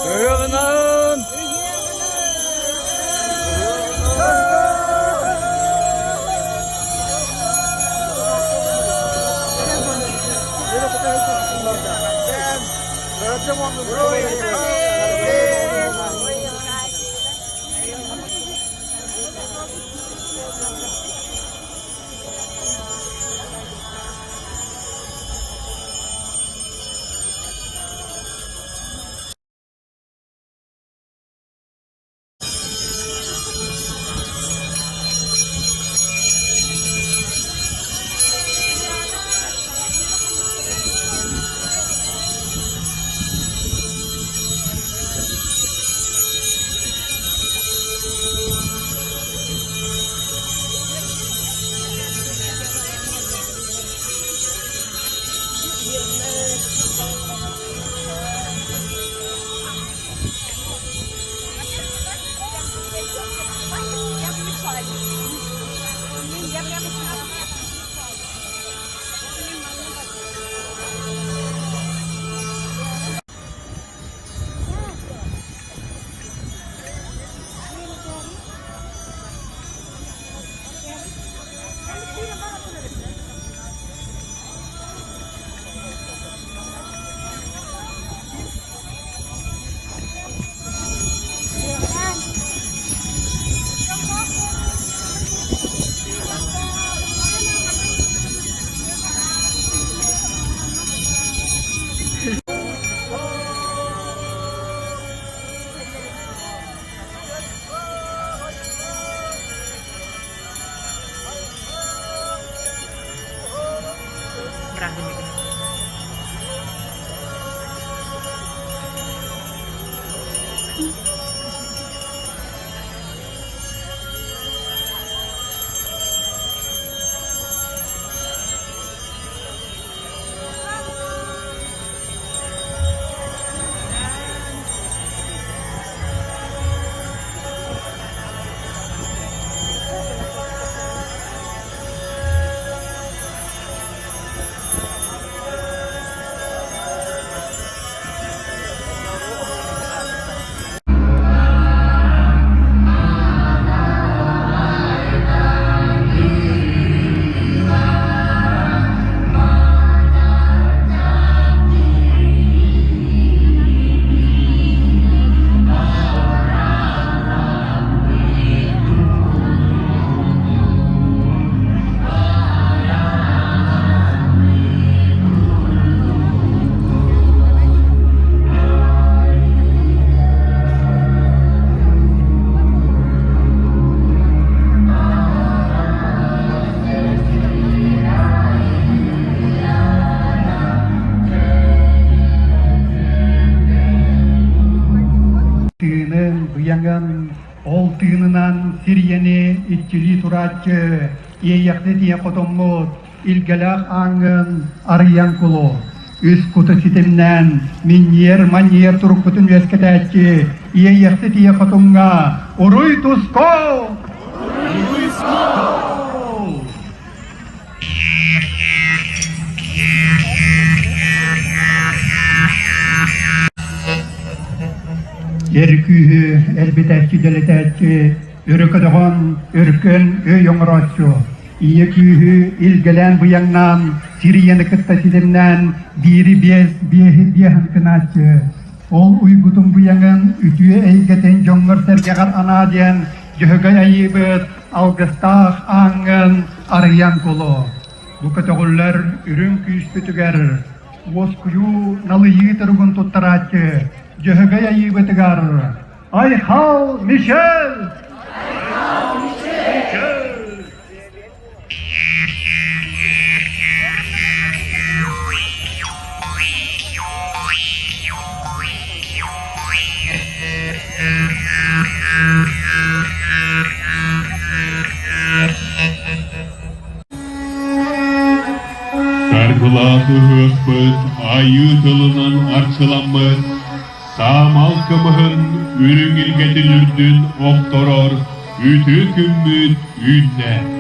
Öğrenin. Buyangan oltığından Siriyeni itçili turatçı iyaklı diye kotomut ilgalak angın arayan kulu üst kutu sistemden minyer manyer turuk kutun vesketætçi iyaklı diye kotunga uruy tusko Yerkühü elbetçi deletçi ürküdüğün ürkün öyyonratçı İyekühü ilgelen bu yandan Siriyeni kıtta sidimden biri biyehin kınatçı Ol uygutun bu yanın ütüye eygeten jongır sergegar anadyen Jöhögay ayıbıt algıstağ angın arayan kulu Bu kategoriler ürün küspütüger Voskuyu nalı yiğitirgun tuttaratçı Jöhögay ayıbıtıgar Ay hal Michel! Kargıladı hıhbıt, ayıtılının arçılanmıt, Sağım halkımın ürün ilgetilürdün oktoror, ütü kümmüt ünne.